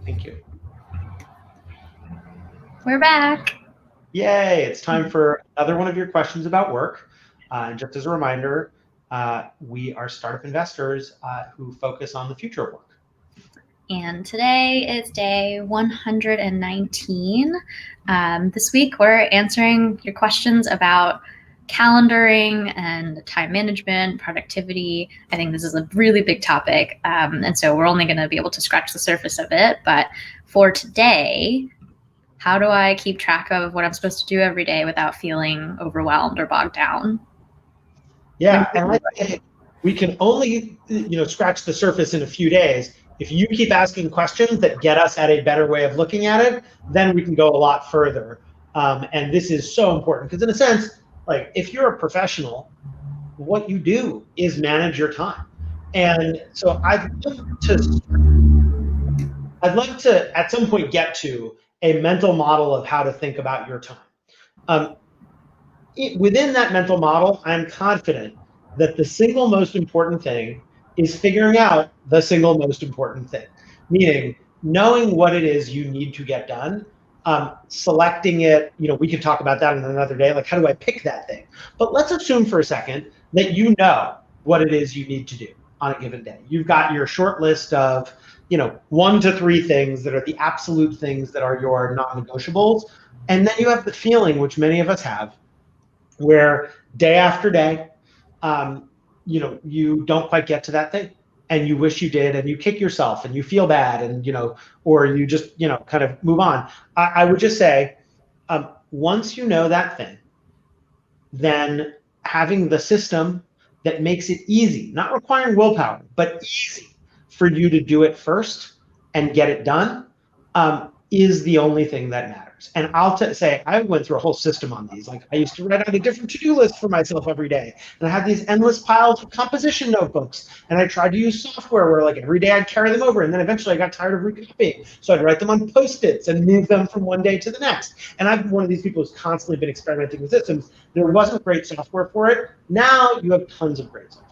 Thank you. We're back. Yay, it's time for another one of your questions about work. And just as a reminder, we are startup investors who focus on the future of work. And today is day 119. This week, we're answering your questions about calendaring and time management, productivity. I think this is a really big topic. And so we're only going to be able to scratch the surface of it. But for today, how do I keep track of what I'm supposed to do every day without feeling overwhelmed or bogged down? Yeah, and I think we can only scratch the surface in a few days. If you keep asking questions that get us at a better way of looking at it, then we can go a lot further. And this is so important because in a sense, like if you're a professional, what you do is manage your time. And so I'd love to at some point get to a mental model of how to think about your time. Within that mental model, I'm confident that the single most important thing is figuring out the single most important thing, meaning knowing what it is you need to get done, selecting it. We could talk about that in another day, like how do I pick that thing? But let's assume for a second that you know what it is you need to do on a given day. You've got your short list of 1 to 3 things that are the absolute things that are your non-negotiables. And then you have the feeling, which many of us have, where day after day, you don't quite get to that thing and you wish you did and you kick yourself and you feel bad and, or you just, kind of move on. I would just say, once you know that thing, then having the system that makes it easy, not requiring willpower, but easy for you to do it first and get it done, is the only thing that matters. And I'll say, I went through a whole system on these. Like I used to write out a different to-do list for myself every day. And I had these endless piles of composition notebooks. And I tried to use software where like every day I'd carry them over. And then eventually I got tired of recopying. So I'd write them on Post-its and move them from one day to the next. And I'm one of these people who's constantly been experimenting with systems. There wasn't great software for it. Now you have tons of great software.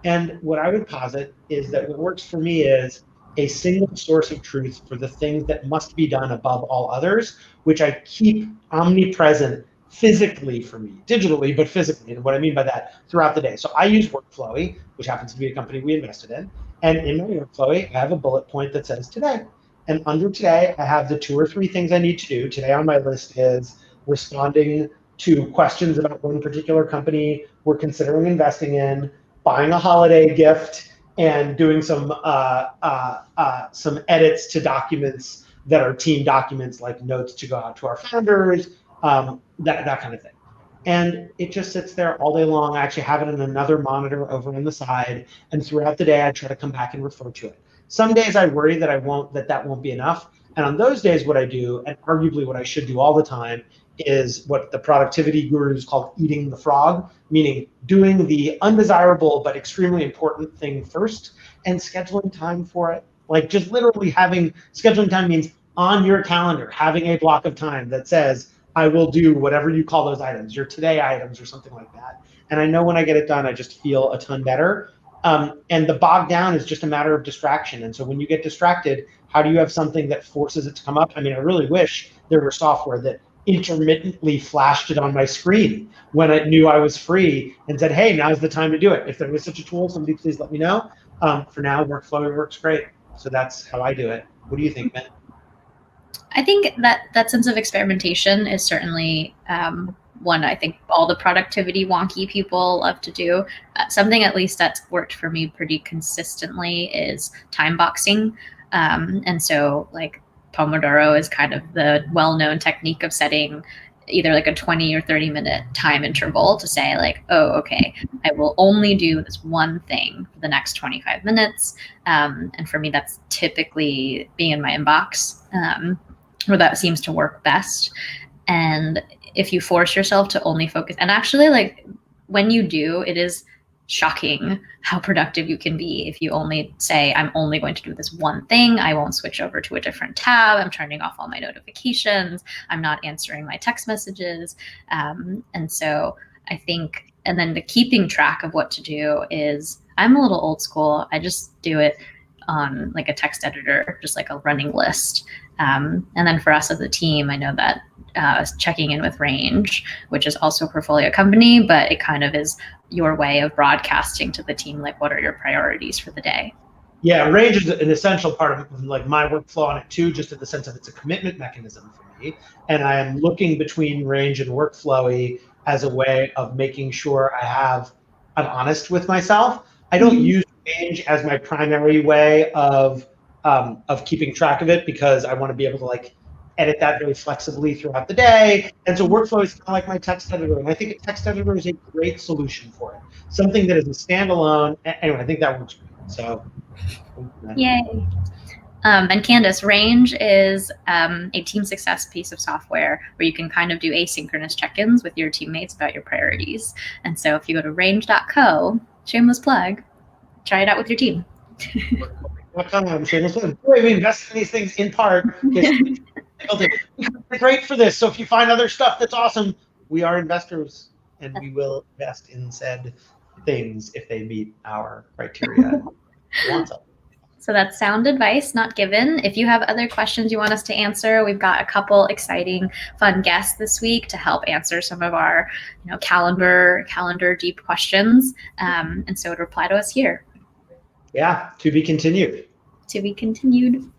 And what I would posit is that what works for me is a single source of truth for the things that must be done above all others, which I keep omnipresent physically for me, digitally, but physically. And what I mean by that, throughout the day. So I use Workflowy, which happens to be a company we invested in. And in my Workflowy, I have a bullet point that says today. And under today, I have the 2 or 3 things I need to do. Today on my list is responding to questions about one particular company we're considering investing in, buying a holiday gift, and doing some edits to documents that are team documents, like notes to go out to our founders, that kind of thing. And it just sits there all day long. I actually have it in another monitor over on the side, and throughout the day I try to come back and refer to it. Some days I worry that that won't be enough, and on those days what I do, and arguably what I should do all the time, is what the productivity gurus call eating the frog, meaning doing the undesirable but extremely important thing first and scheduling time for it. Like just literally scheduling time means on your calendar, having a block of time that says, I will do whatever you call those items, your today items or something like that. And I know when I get it done, I just feel a ton better. And the bogged down is just a matter of distraction. And so when you get distracted, how do you have something that forces it to come up? I mean, I really wish there were software that intermittently flashed it on my screen when it knew I was free and said, hey, now's the time to do it. If there was such a tool, somebody please let me know. For now, Workflow works great. So that's how I do it. What do you think, Ben? I think that sense of experimentation is certainly one I think all the productivity wonky people love to do. Something at least that's worked for me pretty consistently is time boxing. And so like Pomodoro is kind of the well-known technique of setting either like a 20 or 30-minute time interval to say like, oh, okay, I will only do this one thing for the next 25 minutes. And for me, that's typically being in my inbox, where that seems to work best. And if you force yourself to only focus, and actually like when you do, it is shocking how productive you can be if you only say, I'm only going to do this one thing. I won't switch over to a different tab. I'm turning off all my notifications. I'm not answering my text messages. And so I think, and then the keeping track of what to do is, I'm a little old school. I just do it on like a text editor, just like a running list. And then for us as a team, I know that checking in with Range, which is also a portfolio company, but it kind of is your way of broadcasting to the team, like, what are your priorities for the day? Yeah, Range is an essential part of like my workflow on it too, just in the sense of it's a commitment mechanism for me. And I am looking between Range and Workflowy as a way of making sure I'm honest with myself. I don't use Range as my primary way of keeping track of it, because I want to be able to like edit that very flexibly throughout the day. And so Workflow is kind of like my text editor. And I think a text editor is a great solution for it. Something that is a standalone. Anyway, I think that works great. So yay. And Candace, Range is a team success piece of software where you can kind of do asynchronous check-ins with your teammates about your priorities. And so if you go to range.co, shameless plug, try it out with your team. Shameless plug. We invest in these things in part. We're great for this. So if you find other stuff that's awesome, we are investors, and we will invest in said things if they meet our criteria. So that's sound advice, not given. If you have other questions you want us to answer, we've got a couple exciting, fun guests this week to help answer some of our, calendar deep questions. And so reply to us here. Yeah, to be continued. To be continued.